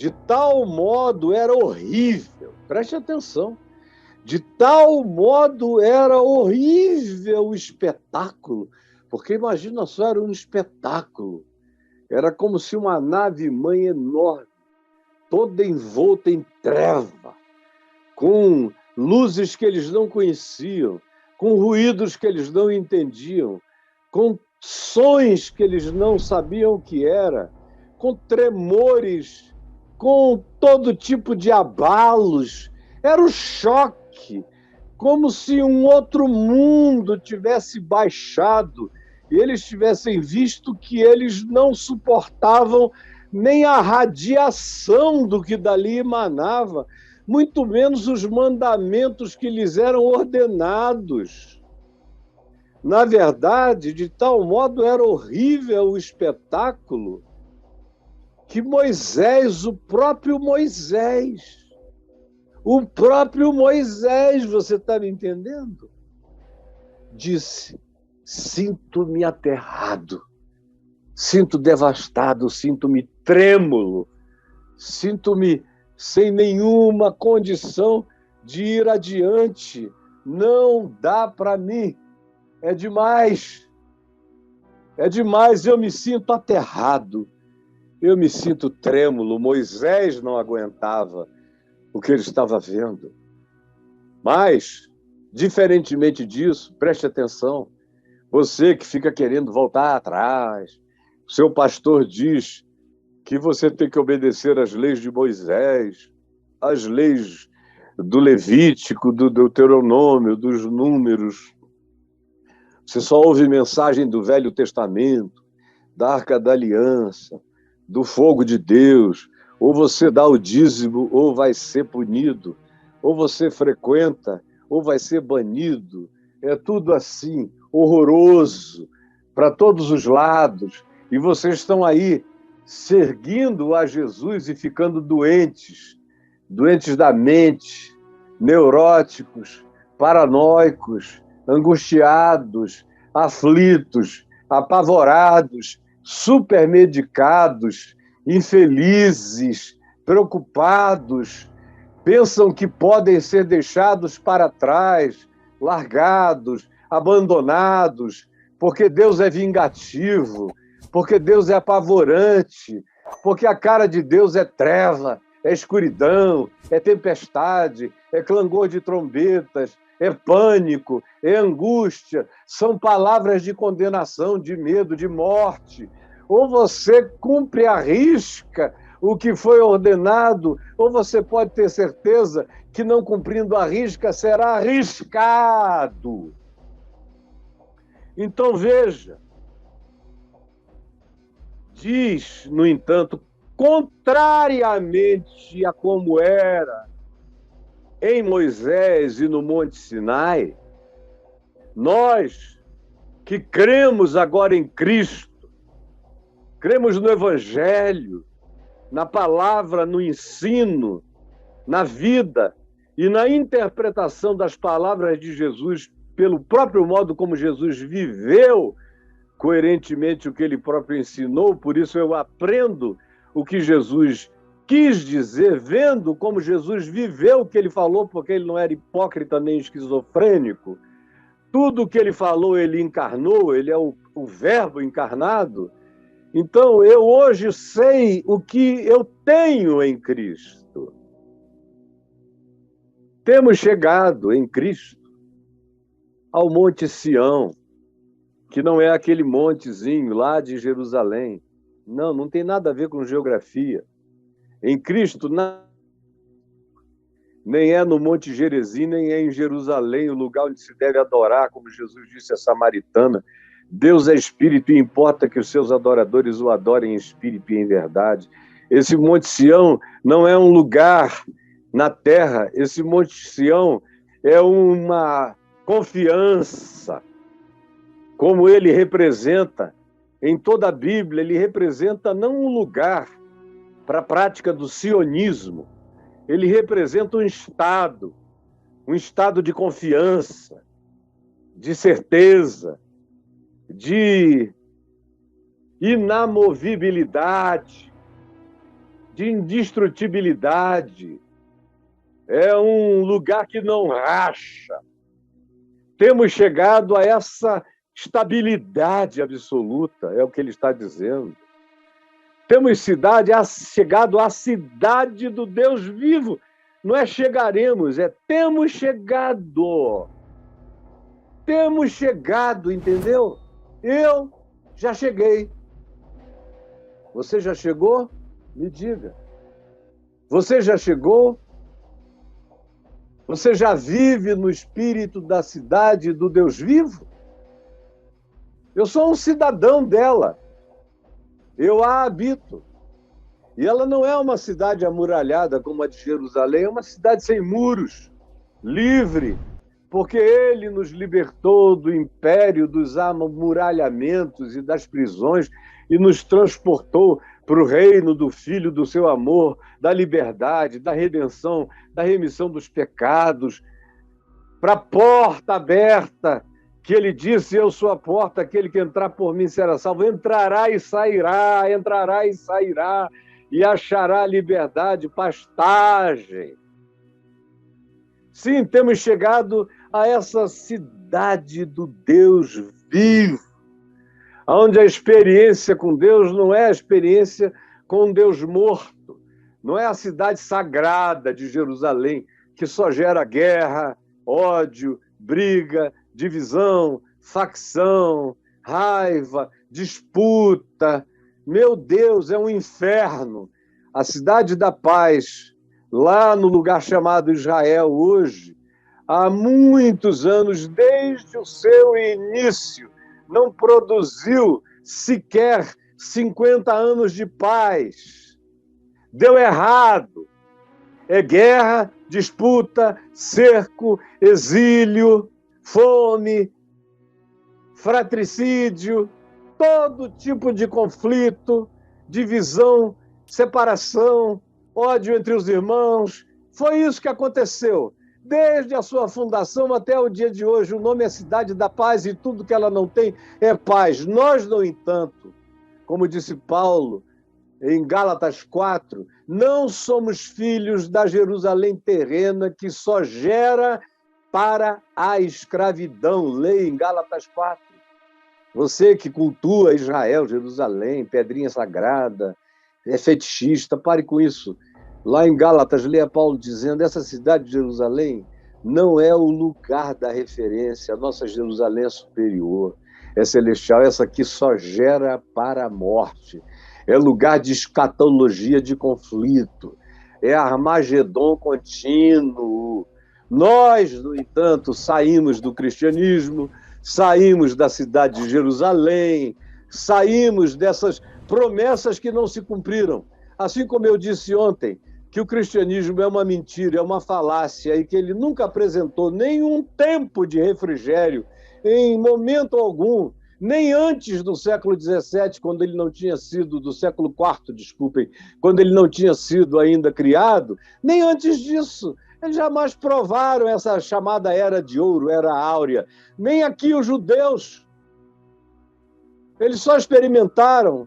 De tal modo era horrível, preste atenção, de tal modo era horrível o espetáculo, porque imagina só, era um espetáculo. Era como se uma nave-mãe enorme, toda envolta em treva, com luzes que eles não conheciam, com ruídos que eles não entendiam, com sons que eles não sabiam o que era, com tremores, com todo tipo de abalos. Era um choque, como se um outro mundo tivesse baixado e eles tivessem visto que eles não suportavam nem a radiação do que dali emanava, muito menos os mandamentos que lhes eram ordenados. Na verdade, de tal modo era horrível o espetáculo que Moisés, o próprio Moisés, você está me entendendo? Disse: sinto-me aterrado, sinto devastado, sinto-me trêmulo, sinto-me sem nenhuma condição de ir adiante. Não dá para mim. É demais. É demais. Eu me sinto aterrado. Eu me sinto trêmulo. Moisés não aguentava o que ele estava vendo. Mas, diferentemente disso, preste atenção, você que fica querendo voltar atrás, seu pastor diz que você tem que obedecer às leis de Moisés, às leis do Levítico, do Deuteronômio, dos Números. Você só ouve mensagem do Velho Testamento, da Arca da Aliança, do fogo de Deus. Ou você dá o dízimo, ou vai ser punido. Ou você frequenta, ou vai ser banido. É tudo assim, horroroso, para todos os lados. E vocês estão aí seguindo a Jesus e ficando doentes, doentes da mente, neuróticos, paranoicos, angustiados, aflitos, apavorados, supermedicados, infelizes, preocupados, pensam que podem ser deixados para trás, largados, abandonados, porque Deus é vingativo, porque Deus é apavorante, porque a cara de Deus é treva, é escuridão, é tempestade, é clangor de trombetas, é pânico, é angústia, são palavras de condenação, de medo, de morte. Ou você cumpre à risca o que foi ordenado, ou você pode ter certeza que, não cumprindo à risca, será arriscado. Então, veja, diz, no entanto, contrariamente a como era em Moisés e no Monte Sinai, nós que cremos agora em Cristo, cremos no Evangelho, na palavra, no ensino, na vida e na interpretação das palavras de Jesus pelo próprio modo como Jesus viveu coerentemente o que ele próprio ensinou. Por isso eu aprendo o que Jesus quis dizer, vendo como Jesus viveu o que ele falou, porque ele não era hipócrita nem esquizofrênico. Tudo o que ele falou, ele encarnou, ele é o Verbo encarnado. Então, eu hoje sei o que eu tenho em Cristo. Temos chegado em Cristo ao Monte Sião, que não é aquele montezinho lá de Jerusalém. Não, não tem nada a ver com geografia. Em Cristo, nem é no Monte Gerezim, nem é em Jerusalém, o lugar onde se deve adorar, como Jesus disse à samaritana. Deus é espírito e importa que os seus adoradores o adorem em espírito e em verdade. Esse Monte Sião não é um lugar na terra, esse Monte Sião é uma confiança, como ele representa em toda a Bíblia. Ele representa não um lugar para a prática do sionismo, ele representa um estado de confiança, de certeza, de inamovibilidade, de indestrutibilidade. É um lugar que não racha. Temos chegado a essa estabilidade absoluta, é o que ele está dizendo. Temos chegado à cidade do Deus vivo. Não é chegaremos, é temos chegado. Temos chegado, entendeu? Eu já cheguei. Você já chegou? Me diga. Você já chegou? Você já vive no espírito da cidade do Deus vivo? Eu sou um cidadão dela. Eu a habito. E ela não é uma cidade amuralhada como a de Jerusalém, é uma cidade sem muros, livre, porque ele nos libertou do império dos amuralhamentos e das prisões e nos transportou para o reino do Filho do seu amor, da liberdade, da redenção, da remissão dos pecados, para a porta aberta, que ele disse, eu sou a porta, aquele que entrar por mim será salvo. Entrará e sairá, e achará liberdade, pastagem. Sim, temos chegado a essa cidade do Deus vivo, onde a experiência com Deus não é a experiência com um Deus morto, não é a cidade sagrada de Jerusalém, que só gera guerra, ódio, briga, divisão, facção, raiva, disputa. Meu Deus, é um inferno. A cidade da paz, lá no lugar chamado Israel hoje, há muitos anos, desde o seu início, não produziu sequer 50 anos de paz. Deu errado. É guerra, disputa, cerco, exílio, fome, fratricídio, todo tipo de conflito, divisão, separação, ódio entre os irmãos. Foi isso que aconteceu. Desde a sua fundação até o dia de hoje, o nome é Cidade da Paz e tudo que ela não tem é paz. Nós, no entanto, como disse Paulo em Gálatas 4, não somos filhos da Jerusalém terrena que só gera para a escravidão. Leia em Gálatas 4. Você que cultua Israel, Jerusalém, pedrinha sagrada, é fetichista, pare com isso. Lá em Gálatas, leia Paulo dizendo, essa cidade de Jerusalém não é o lugar da referência, a nossa Jerusalém é superior, é celestial, essa aqui só gera para a morte, é lugar de escatologia, de conflito, é Armagedon contínuo. Nós, no entanto, saímos do cristianismo, saímos da cidade de Jerusalém, saímos dessas promessas que não se cumpriram. Assim como eu disse ontem, que o cristianismo é uma mentira, é uma falácia, e que ele nunca apresentou nenhum tempo de refrigério, em momento algum, nem antes do século XVII, quando ele não tinha sido, do século IV, desculpem, quando ele não tinha sido ainda criado, nem antes disso. Eles jamais provaram essa chamada Era de Ouro, Era Áurea. Nem aqui os judeus. Eles só experimentaram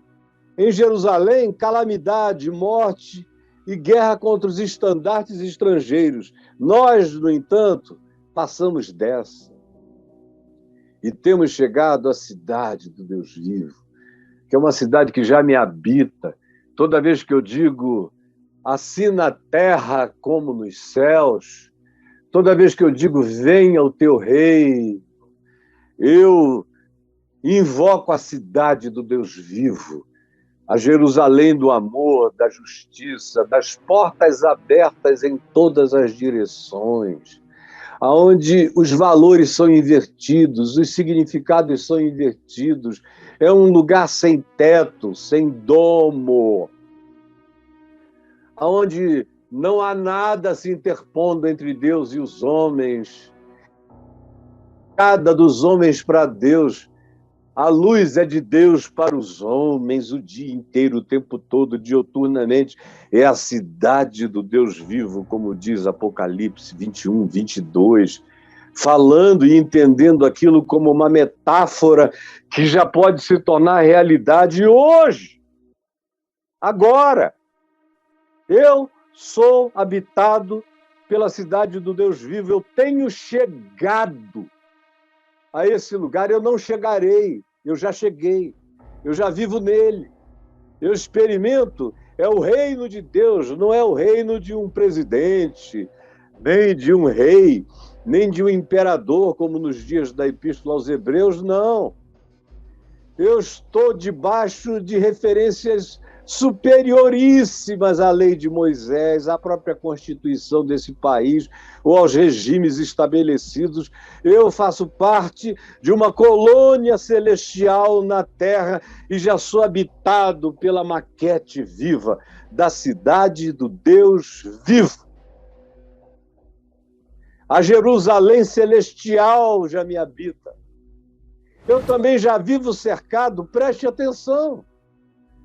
em Jerusalém calamidade, morte e guerra contra os estandartes estrangeiros. Nós, no entanto, passamos dessa. E temos chegado à cidade do Deus vivo, que é uma cidade que já me habita. Toda vez que eu digo assim na terra como nos céus, toda vez que eu digo venha o teu reino, eu invoco a cidade do Deus vivo, a Jerusalém do amor, da justiça, das portas abertas em todas as direções, onde os valores são invertidos, os significados são invertidos. É um lugar sem teto, sem domo, onde não há nada se interpondo entre Deus e os homens. Cada dos homens para Deus. A luz é de Deus para os homens o dia inteiro, o tempo todo, dioturnamente. É a cidade do Deus vivo, como diz Apocalipse 21, 22, falando e entendendo aquilo como uma metáfora que já pode se tornar realidade hoje, agora. Eu sou habitado pela cidade do Deus vivo. Eu tenho chegado a esse lugar. Eu não chegarei. Eu já cheguei. Eu já vivo nele. Eu experimento. É o reino de Deus, não é o reino de um presidente, nem de um rei, nem de um imperador, como nos dias da Epístola aos Hebreus, não. Eu estou debaixo de referências superioríssimas à lei de Moisés, à própria Constituição desse país, ou aos regimes estabelecidos. Eu faço parte de uma colônia celestial na Terra e já sou habitado pela maquete viva da cidade do Deus vivo. A Jerusalém celestial já me habita. Eu também já vivo cercado, preste atenção,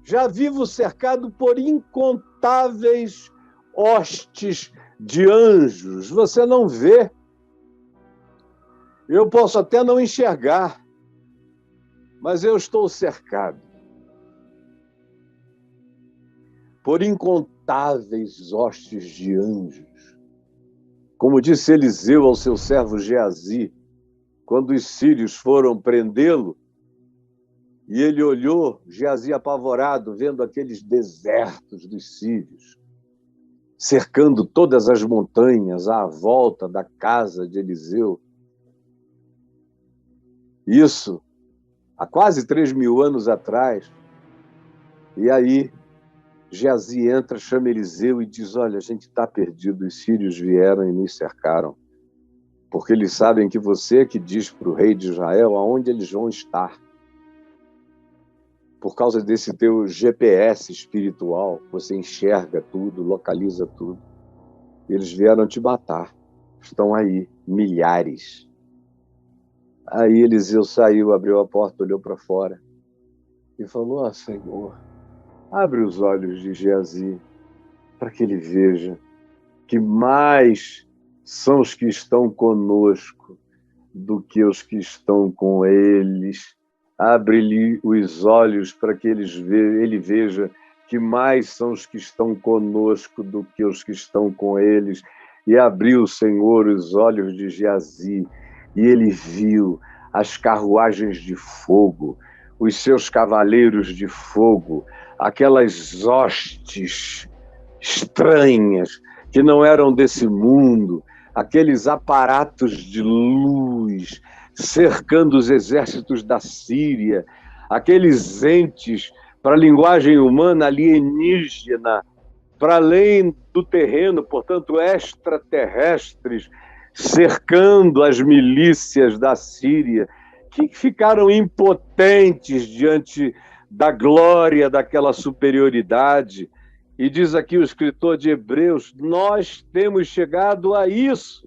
já vivo cercado por incontáveis hostes de anjos. Você não vê. Eu posso até não enxergar, mas eu estou cercado por incontáveis hostes de anjos. Como disse Eliseu ao seu servo Geazi, quando os sírios foram prendê-lo, e ele olhou, Geazi apavorado, vendo aqueles desertos dos sírios, cercando todas as montanhas à volta da casa de Eliseu. Isso há quase 3.000 anos atrás. E aí, Geazi entra, chama Eliseu e diz: olha, a gente está perdido, os sírios vieram e nos cercaram, porque eles sabem que você que diz para o rei de Israel aonde eles vão estar. Por causa desse teu GPS espiritual, você enxerga tudo, localiza tudo. Eles vieram te matar. Estão aí, milhares. Aí Eliseu saiu, abriu a porta, olhou para fora e falou: ó Senhor, abre os olhos de Geazi para que ele veja que mais são os que estão conosco do que os que estão com eles. Abre-lhe os olhos para que ele veja que mais são os que estão conosco do que os que estão com eles. E abriu o Senhor os olhos de Geazi, e ele viu as carruagens de fogo, os seus cavaleiros de fogo, aquelas hostes estranhas que não eram desse mundo, aqueles aparatos de luz cercando os exércitos da Síria, aqueles entes, para a linguagem humana, alienígena, para além do terreno, portanto, extraterrestres, cercando as milícias da Síria, que ficaram impotentes diante da glória daquela superioridade. E diz aqui o escritor de Hebreus: nós temos chegado a isso.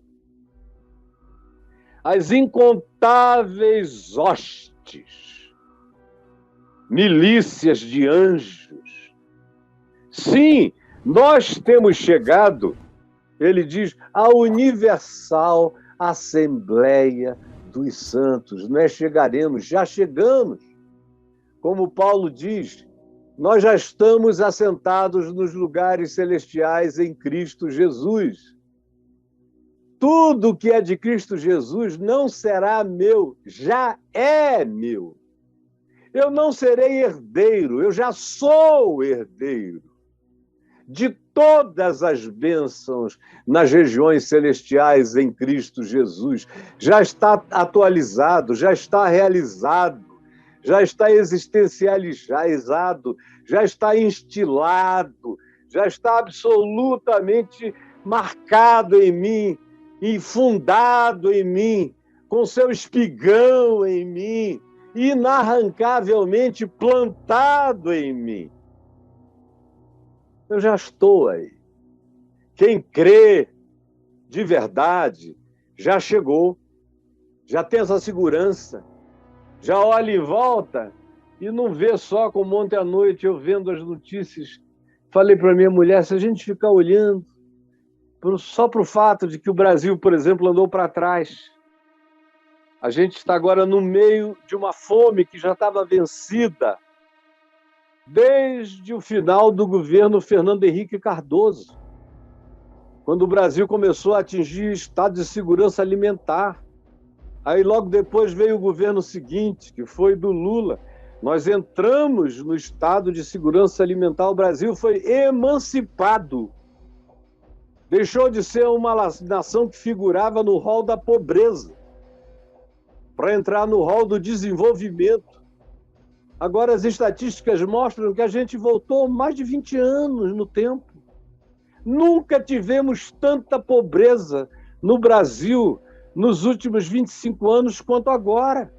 As incontáveis hostes, milícias de anjos. Sim, nós temos chegado, ele diz, à universal Assembleia dos Santos. Nós chegaremos, já chegamos. Como Paulo diz, nós já estamos assentados nos lugares celestiais em Cristo Jesus. Tudo que é de Cristo Jesus não será meu, já é meu. Eu não serei herdeiro, eu já sou herdeiro de todas as bênçãos nas regiões celestiais em Cristo Jesus. Já está atualizado, já está realizado, já está existencializado, já está instilado, já está absolutamente marcado em mim, e fundado em mim, com seu espigão em mim, inarrancavelmente plantado em mim. Eu já estou aí. Quem crê de verdade já chegou, já tem essa segurança, já olha em volta e não vê só como ontem à noite eu vendo as notícias. Falei para minha mulher, se a gente ficar olhando só para o fato de que o Brasil, por exemplo, andou para trás. A gente está agora no meio de uma fome que já estava vencida desde o final do governo Fernando Henrique Cardoso, quando o Brasil começou a atingir estado de segurança alimentar. Aí logo depois veio o governo seguinte, que foi do Lula. Nós entramos no estado de segurança alimentar, o Brasil foi emancipado. Deixou de ser uma nação que figurava no rol da pobreza, para entrar no rol do desenvolvimento. Agora as estatísticas mostram que a gente voltou mais de 20 anos no tempo. Nunca tivemos tanta pobreza no Brasil nos últimos 25 anos quanto agora.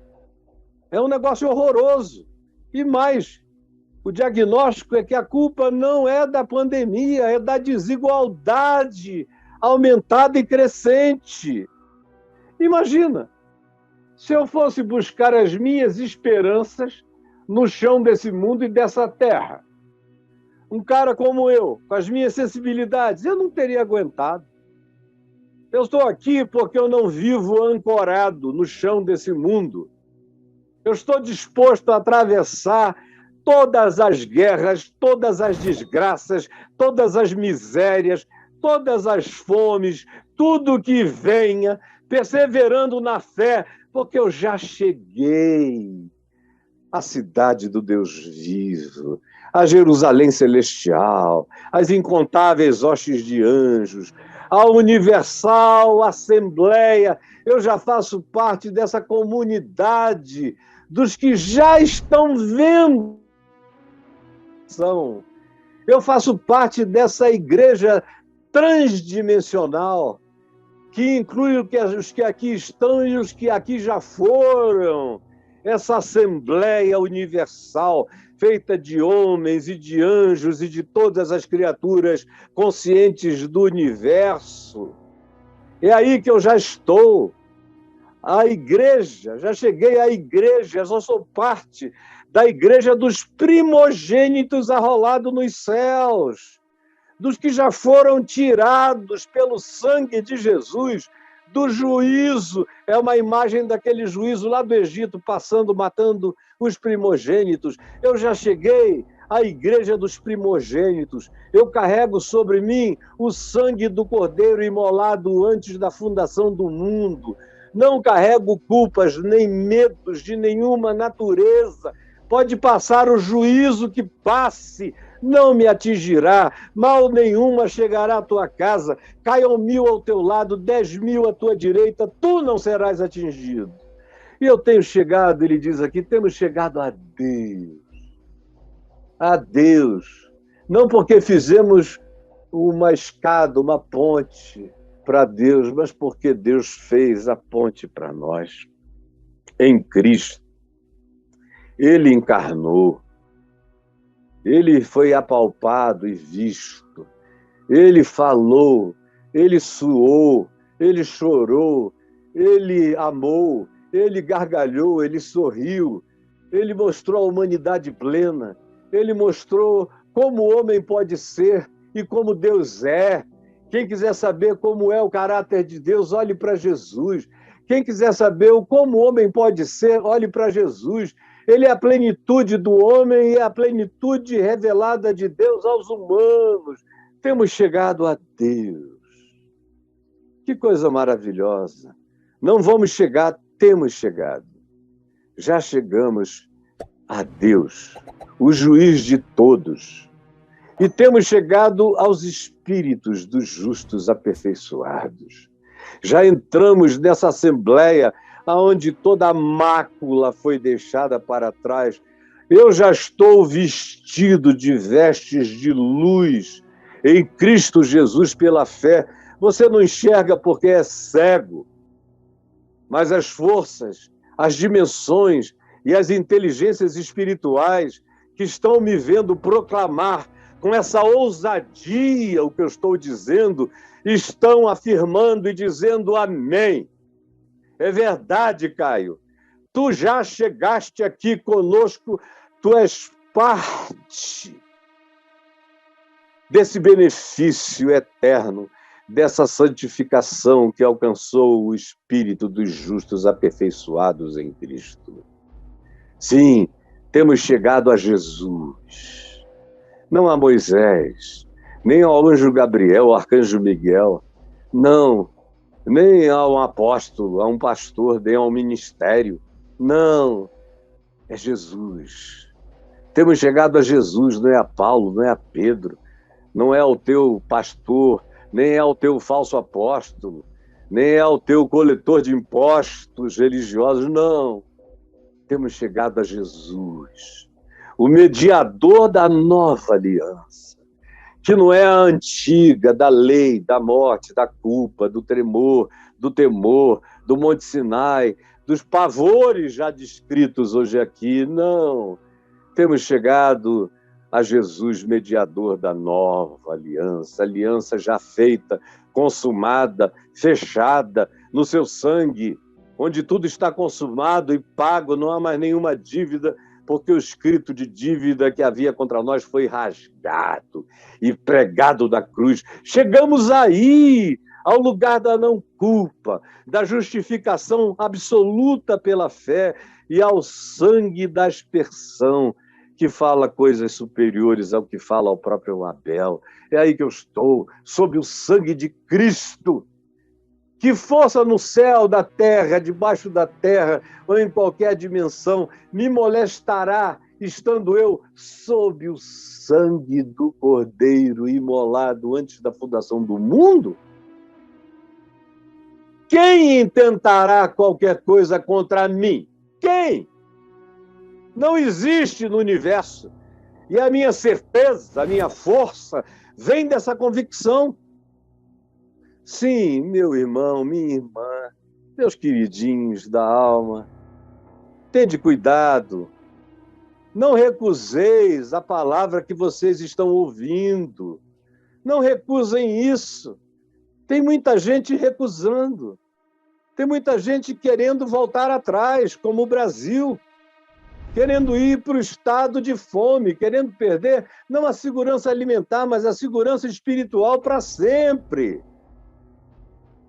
É um negócio horroroso. E mais, o diagnóstico é que a culpa não é da pandemia, é da desigualdade aumentada e crescente. Imagina, se eu fosse buscar as minhas esperanças no chão desse mundo e dessa terra. Um cara como eu, com as minhas sensibilidades, eu não teria aguentado. Eu estou aqui porque eu não vivo ancorado no chão desse mundo. Eu estou disposto a atravessar todas as guerras, todas as desgraças, todas as misérias, todas as fomes, tudo que venha, perseverando na fé, porque eu já cheguei à cidade do Deus vivo, a Jerusalém celestial, as incontáveis hostes de anjos, a universal assembleia. Eu já faço parte dessa comunidade dos que já estão vendo. Eu faço parte dessa igreja transdimensional, que inclui os que aqui estão e os que aqui já foram. Essa assembleia universal, feita de homens e de anjos e de todas as criaturas conscientes do universo. É aí que eu já estou. A igreja, já cheguei à igreja, já sou parte da igreja dos primogênitos arrolados nos céus, dos que já foram tirados pelo sangue de Jesus, do juízo. É uma imagem daquele juízo lá do Egito, passando, matando os primogênitos. Eu já cheguei à igreja dos primogênitos. Eu carrego sobre mim o sangue do Cordeiro imolado antes da fundação do mundo. Não carrego culpas nem medos de nenhuma natureza. Pode passar o juízo que passe, não me atingirá, mal nenhuma chegará à tua casa, caiam 1000 ao teu lado, 10.000 à tua direita, tu não serás atingido. E eu tenho chegado, ele diz aqui, temos chegado a Deus. A Deus. Não porque fizemos uma escada, uma ponte para Deus, mas porque Deus fez a ponte para nós. Em Cristo. Ele encarnou. Ele foi apalpado e visto. Ele falou, ele suou, ele chorou, ele amou, ele gargalhou, ele sorriu, ele mostrou a humanidade plena, ele mostrou como o homem pode ser e como Deus é. Quem quiser saber como é o caráter de Deus, olhe para Jesus. Quem quiser saber como o homem pode ser, olhe para Jesus. Ele é a plenitude do homem e a plenitude revelada de Deus aos humanos. Temos chegado a Deus. Que coisa maravilhosa. Não vamos chegar, temos chegado. Já chegamos a Deus, o juiz de todos. E temos chegado aos espíritos dos justos aperfeiçoados. Já entramos nessa assembleia onde toda a mácula foi deixada para trás. Eu já estou vestido de vestes de luz em Cristo Jesus pela fé. Você não enxerga porque é cego, mas as forças, as dimensões e as inteligências espirituais que estão me vendo proclamar com essa ousadia o que eu estou dizendo, estão afirmando e dizendo amém. É verdade, Caio. Tu já chegaste aqui conosco, tu és parte desse benefício eterno, dessa santificação que alcançou o espírito dos justos aperfeiçoados em Cristo. Sim, Temos chegado a Jesus, não a Moisés, nem ao anjo Gabriel, ao arcanjo Miguel, não, nem a um apóstolo, a um pastor, nem ao ministério, não, é Jesus. Temos chegado a Jesus, não é a Paulo, não é a Pedro, não é ao teu pastor, nem é ao teu falso apóstolo, nem é ao teu coletor de impostos religiosos, não. Temos chegado a Jesus, o mediador da nova aliança, que não é a antiga, da lei, da morte, da culpa, do tremor, do temor, do Monte Sinai, dos pavores já descritos hoje aqui, não. Temos chegado a Jesus, mediador da nova aliança, aliança já feita, consumada, fechada no seu sangue, onde tudo está consumado e pago, não há mais nenhuma dívida, porque o escrito de dívida que havia contra nós foi rasgado e pregado da cruz. Chegamos aí, ao lugar da não culpa, da justificação absoluta pela fé e ao sangue da aspersão, que fala coisas superiores ao que fala o próprio Abel. É aí que eu estou, sob o sangue de Cristo. Que força no céu, da terra, debaixo da terra, ou em qualquer dimensão, me molestará, estando eu sob o sangue do Cordeiro imolado antes da fundação do mundo? Quem intentará qualquer coisa contra mim? Quem? Não existe no universo. E a minha certeza, a minha força, vem dessa convicção. Sim, meu irmão, minha irmã, meus queridinhos da alma, tende cuidado. Não recuseis a palavra que vocês estão ouvindo. Não recusem isso. Tem muita gente recusando. Tem muita gente querendo voltar atrás, como o Brasil, querendo ir para o estado de fome, querendo perder não a segurança alimentar, mas a segurança espiritual para sempre.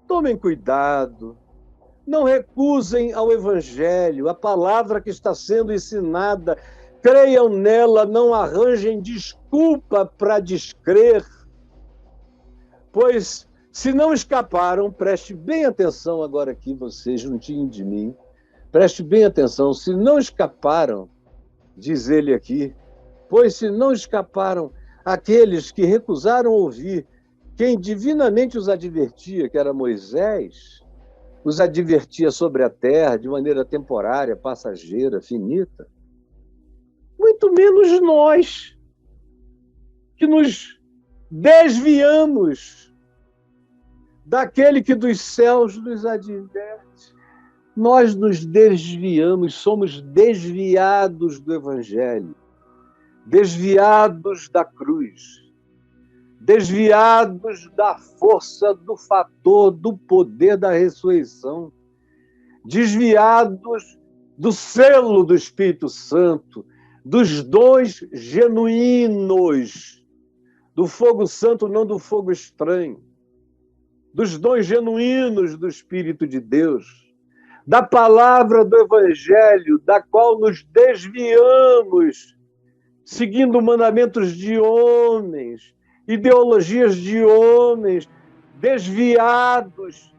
Tomem cuidado, não recusem ao Evangelho, a palavra que está sendo ensinada, creiam nela, não arranjem desculpa para descrer, pois se não escaparam, preste bem atenção agora aqui, você juntinho de mim, preste bem atenção, se não escaparam, diz ele aqui, pois se não escaparam aqueles que recusaram ouvir quem divinamente os advertia, que era Moisés, os advertia sobre a terra de maneira temporária, passageira, finita, muito menos nós, que nos desviamos daquele que dos céus nos adverte. Nós nos desviamos, somos desviados do Evangelho, desviados da cruz, desviados da força, do fator, do poder da ressurreição, desviados do selo do Espírito Santo, dos dons genuínos, do fogo santo, não do fogo estranho, dos dons genuínos do Espírito de Deus, da palavra do Evangelho, da qual nos desviamos, seguindo mandamentos de homens, ideologias de homens, desviados.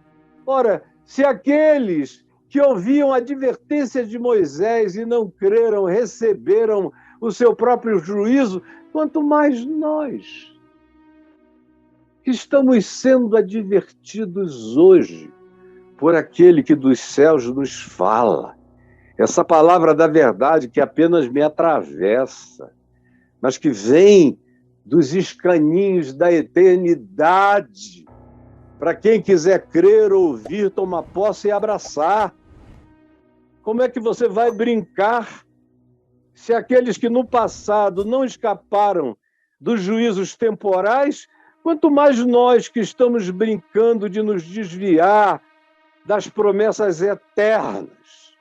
Ora, se aqueles que ouviam a advertência de Moisés e não creram, receberam o seu próprio juízo, quanto mais nós, que estamos sendo advertidos hoje por aquele que dos céus nos fala. Essa palavra da verdade que apenas me atravessa, mas que vem dos escaninhos da eternidade. Para quem quiser crer, ouvir, tomar posse e abraçar. Como é que você vai brincar se aqueles que no passado não escaparam dos juízos temporais, quanto mais nós que estamos brincando de nos desviar das promessas eternas?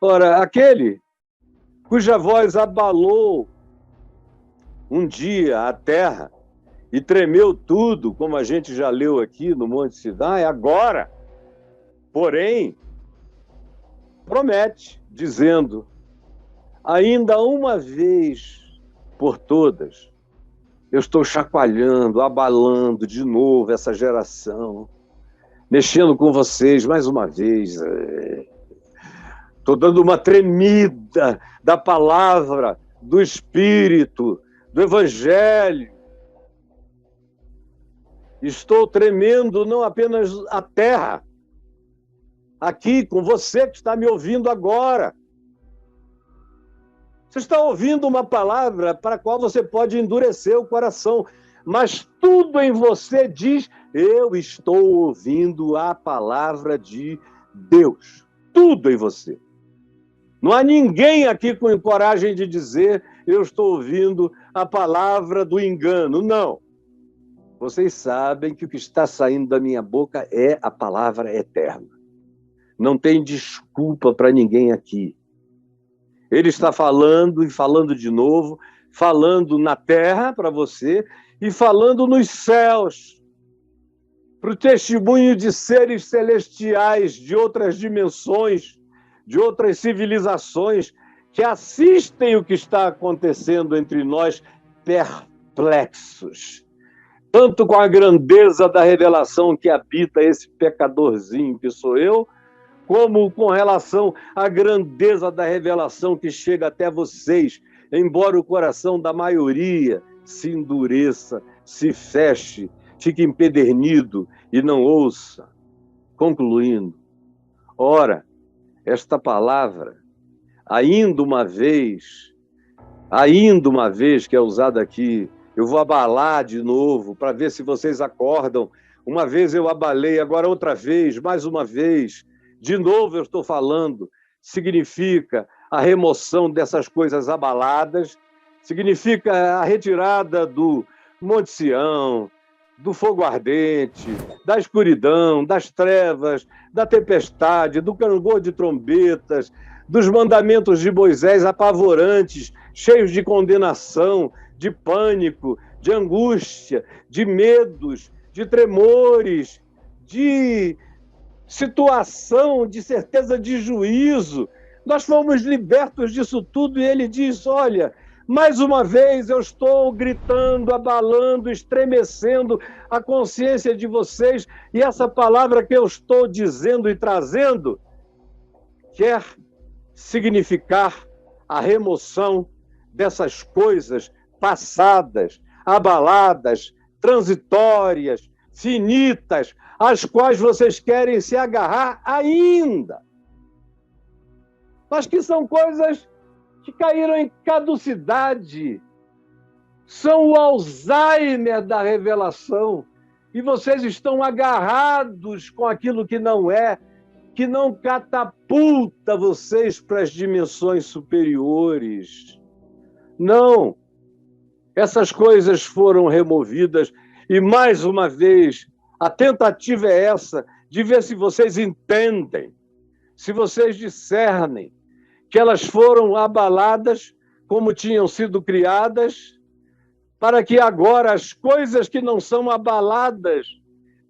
Ora, aquele cuja voz abalou um dia a terra e tremeu tudo, como a gente já leu aqui no Monte Sinai, agora, porém, promete, dizendo: ainda uma vez por todas, eu estou chacoalhando, abalando de novo essa geração, mexendo com vocês mais uma vez. Estou dando uma tremida da palavra, do Espírito, do Evangelho. Estou tremendo não apenas a terra, aqui com você que está me ouvindo agora. Você está ouvindo uma palavra para a qual você pode endurecer o coração, mas tudo em você diz: eu estou ouvindo a palavra de Deus. Tudo em você. Não há ninguém aqui com coragem de dizer: eu estou ouvindo a palavra do engano. Não. Vocês sabem que o que está saindo da minha boca é a palavra eterna. Não tem desculpa para ninguém aqui. Ele está falando e falando de novo, falando na terra para você e falando nos céus, para o testemunho de seres celestiais, de outras dimensões, de outras civilizações que assistem o que está acontecendo entre nós perplexos. Tanto com a grandeza da revelação que habita esse pecadorzinho que sou eu, como com relação à grandeza da revelação que chega até vocês, embora o coração da maioria se endureça, se feche, fique empedernido e não ouça. Concluindo, ora, esta palavra, ainda uma vez que é usada aqui, eu vou abalar de novo para ver se vocês acordam. Uma vez eu abalei, agora outra vez, mais uma vez. De novo eu estou falando. Significa a remoção dessas coisas abaladas, significa a retirada do Monte Sião, do fogo ardente, da escuridão, das trevas, da tempestade, do clangor de trombetas, dos mandamentos de Moisés apavorantes, cheios de condenação, de pânico, de angústia, de medos, de tremores, de situação, de certeza de juízo. Nós fomos libertos disso tudo e ele diz: olha, mais uma vez eu estou gritando, abalando, estremecendo a consciência de vocês, e essa palavra que eu estou dizendo e trazendo quer significar a remoção dessas coisas passadas, abaladas, transitórias, finitas, às quais vocês querem se agarrar ainda. Mas que são coisas que caíram em caducidade, são o Alzheimer da revelação, e vocês estão agarrados com aquilo que não é, que não catapulta vocês para as dimensões superiores. Não, essas coisas foram removidas e, mais uma vez, a tentativa é essa, de ver se vocês entendem, se vocês discernem que elas foram abaladas como tinham sido criadas, para que agora as coisas que não são abaladas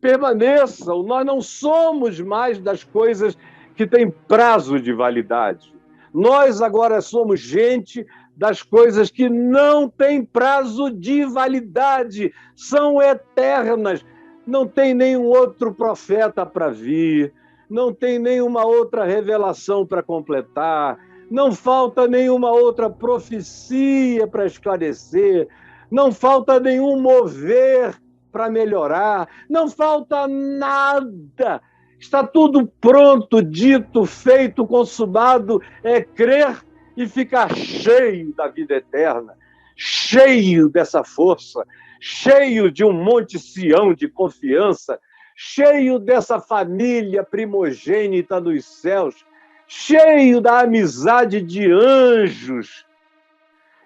permaneçam. Nós não somos mais das coisas que têm prazo de validade. Nós agora somos gente das coisas que não têm prazo de validade, são eternas. Não tem nenhum outro profeta para vir, não tem nenhuma outra revelação para completar, não falta nenhuma outra profecia para esclarecer, não falta nenhum mover para melhorar, não falta nada. Está tudo pronto, dito, feito, consumado. É crer e ficar cheio da vida eterna, cheio dessa força, cheio de um Monte Sião de confiança, cheio dessa família primogênita dos céus, cheio da amizade de anjos.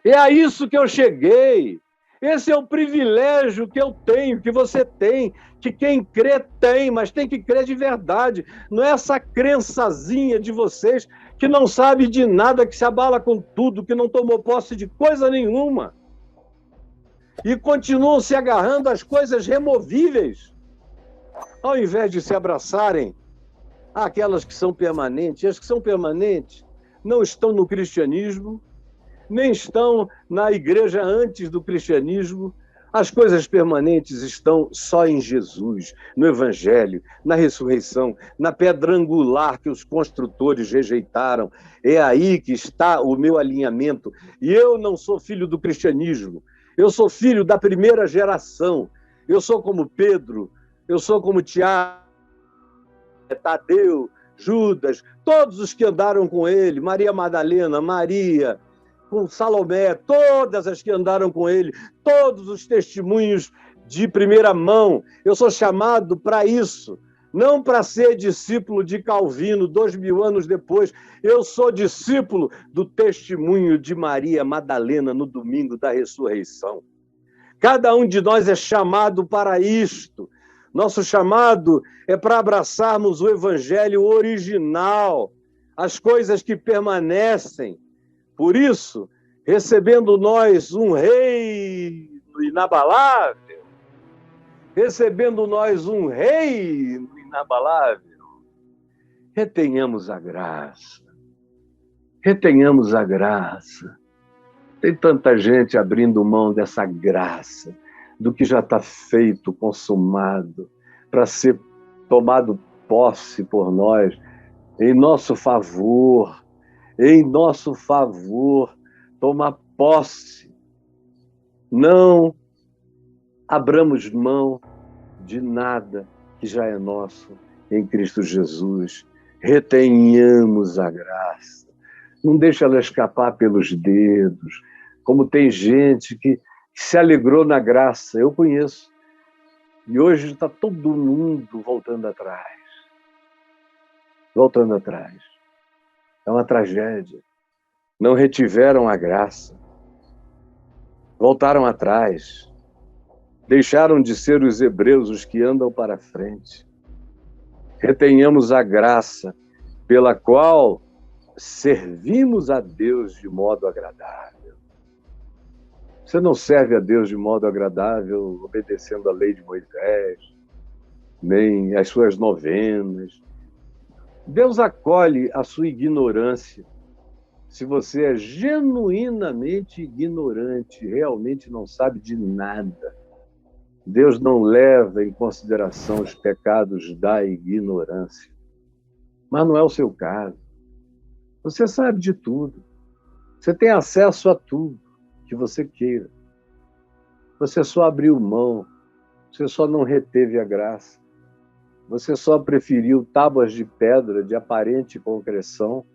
É a isso que eu cheguei. Esse é o privilégio que eu tenho, que você tem, que quem crê tem, mas tem que crer de verdade. Não é essa crençazinha de vocês que não sabe de nada, que se abala com tudo, que não tomou posse de coisa nenhuma. E continuam se agarrando às coisas removíveis, ao invés de se abraçarem àquelas que são permanentes. E as que são permanentes não estão no cristianismo, nem estão na igreja antes do cristianismo. As coisas permanentes estão só em Jesus, no Evangelho, na ressurreição, na pedra angular que os construtores rejeitaram. É aí que está o meu alinhamento. E eu não sou filho do cristianismo, eu sou filho da primeira geração. Eu sou como Pedro, eu sou como Tiago, Tadeu, Judas, todos os que andaram com ele, Maria Madalena, Maria, com Salomé, todas as que andaram com ele, todos os testemunhos de primeira mão. Eu sou chamado para isso, não para ser discípulo de Calvino 2000 anos depois. Eu sou discípulo do testemunho de Maria Madalena no domingo da ressurreição. Cada um de nós é chamado para isto. Nosso chamado é para abraçarmos o evangelho original, as coisas que permanecem. Por isso, recebendo nós um reino inabalável, retenhamos a graça. Retenhamos a graça. Tem tanta gente abrindo mão dessa graça, do que já está feito, consumado, para ser tomado posse por nós, em nosso favor, tomar posse. Não abramos mão de nada que já é nosso em Cristo Jesus. Retenhamos a graça. Não deixe ela escapar pelos dedos, como tem gente que se alegrou na graça. Eu conheço. E hoje está todo mundo voltando atrás. Voltando atrás. É uma tragédia. Não retiveram a graça. Voltaram atrás. Deixaram de ser os hebreus os que andam para frente. Retenhamos a graça pela qual servimos a Deus de modo agradável. Você não serve a Deus de modo agradável obedecendo a lei de Moisés, nem as suas novenas. Deus acolhe a sua ignorância. Se você é genuinamente ignorante, realmente não sabe de nada, Deus não leva em consideração os pecados da ignorância. Mas não é o seu caso. Você sabe de tudo. Você tem acesso a tudo que você queira. Você só abriu mão. Você só não reteve a graça. Você só preferiu tábuas de pedra de aparente concreção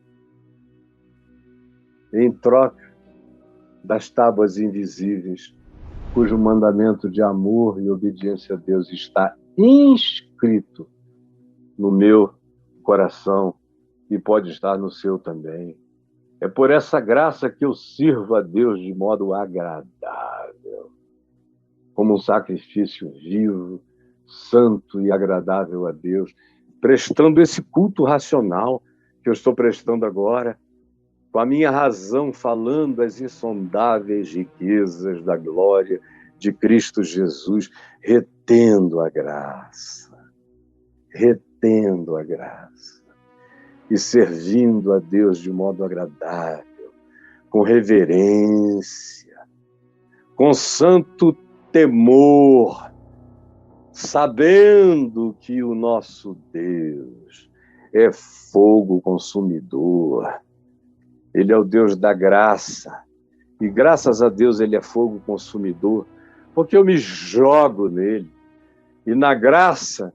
em troca das tábuas invisíveis, cujo mandamento de amor e obediência a Deus está inscrito no meu coração e pode estar no seu também. É por essa graça que eu sirvo a Deus de modo agradável, como um sacrifício vivo, santo e agradável a Deus, prestando esse culto racional que eu estou prestando agora, com a minha razão falando as insondáveis riquezas da glória de Cristo Jesus, retendo a graça e servindo a Deus de modo agradável, com reverência, com santo temor, sabendo que o nosso Deus é fogo consumidor. Ele é o Deus da graça. E graças a Deus ele é fogo consumidor, porque eu me jogo nele. E na graça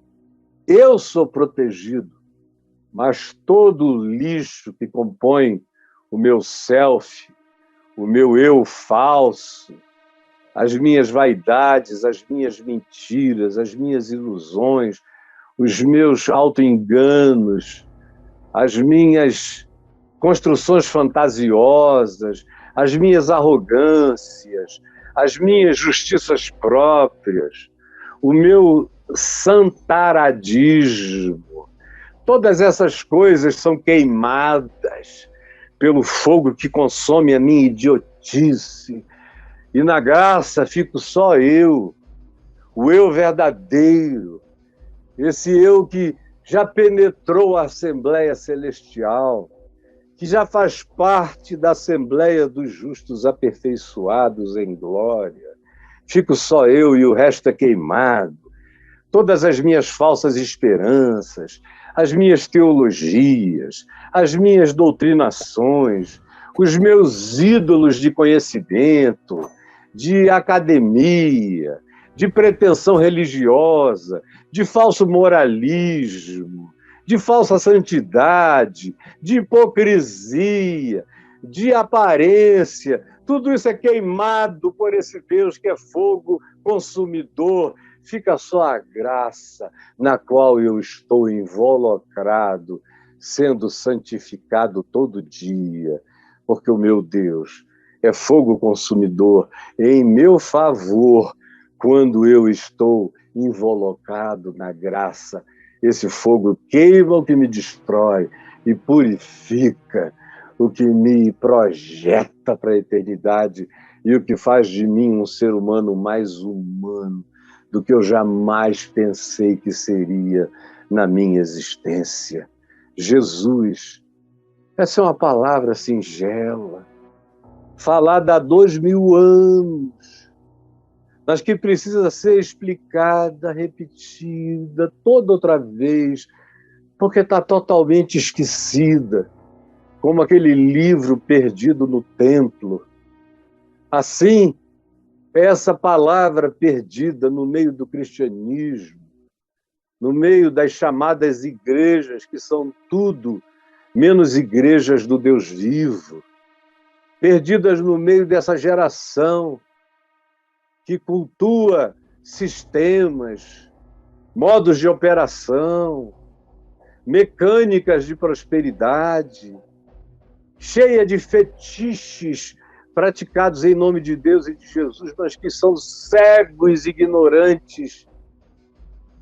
eu sou protegido. Mas todo o lixo que compõe o meu self, o meu eu falso, as minhas vaidades, as minhas mentiras, as minhas ilusões, os meus autoenganos, as minhas construções fantasiosas, as minhas arrogâncias, as minhas justiças próprias, o meu santaradismo, todas essas coisas são queimadas pelo fogo que consome a minha idiotice. E na graça fico só eu, o eu verdadeiro, esse eu que já penetrou a Assembleia Celestial, que já faz parte da Assembleia dos Justos Aperfeiçoados em glória. Fico só eu e o resto é queimado. Todas as minhas falsas esperanças, as minhas teologias, as minhas doutrinações, os meus ídolos de conhecimento, de academia, de pretensão religiosa, de falso moralismo, de falsa santidade, de hipocrisia, de aparência. Tudo isso é queimado por esse Deus que é fogo consumidor. Fica só a graça na qual eu estou involucrado, sendo santificado todo dia, porque o meu Deus é fogo consumidor em meu favor quando eu estou involucrado na graça. Esse fogo queima o que me destrói e purifica o que me projeta para a eternidade e o que faz de mim um ser humano mais humano do que eu jamais pensei que seria na minha existência. Jesus, essa é uma palavra singela, falada há 2000 anos, mas que precisa ser explicada, repetida, toda outra vez, porque está totalmente esquecida, como aquele livro perdido no templo. Assim, essa palavra perdida no meio do cristianismo, no meio das chamadas igrejas, que são tudo menos igrejas do Deus vivo, perdidas no meio dessa geração que cultua sistemas, modos de operação, mecânicas de prosperidade, cheia de fetiches praticados em nome de Deus e de Jesus, mas que são cegos, ignorantes,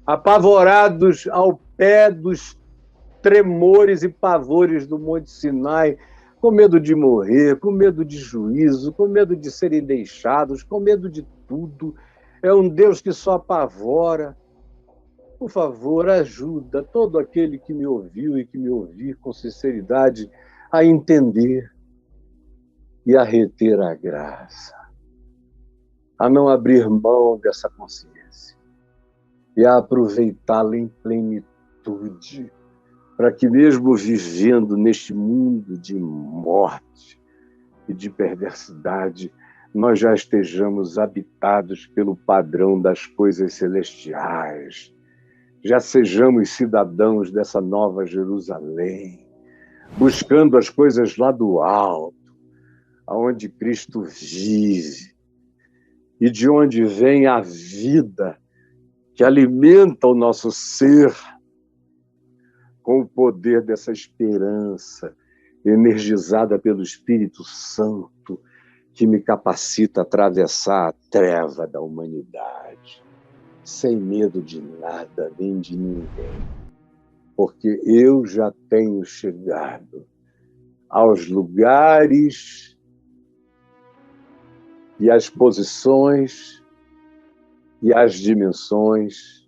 apavorados ao pé dos tremores e pavores do Monte Sinai, com medo de morrer, com medo de juízo, com medo de serem deixados, com medo de tudo. É um Deus que só apavora. Por favor, ajuda todo aquele que me ouviu e que me ouvir com sinceridade a entender e a reter a graça, a não abrir mão dessa consciência e a aproveitá-la em plenitude, para que mesmo vivendo neste mundo de morte e de perversidade, nós já estejamos habitados pelo padrão das coisas celestiais, já sejamos cidadãos dessa nova Jerusalém, buscando as coisas lá do alto, aonde Cristo vive e de onde vem a vida que alimenta o nosso ser com o poder dessa esperança energizada pelo Espírito Santo que me capacita a atravessar a treva da humanidade, sem medo de nada nem de ninguém, porque eu já tenho chegado aos lugares e às posições e às dimensões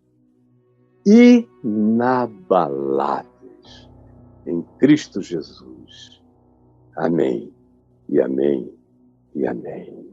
inabaláveis em Cristo Jesus. Amém, e amém, e amém.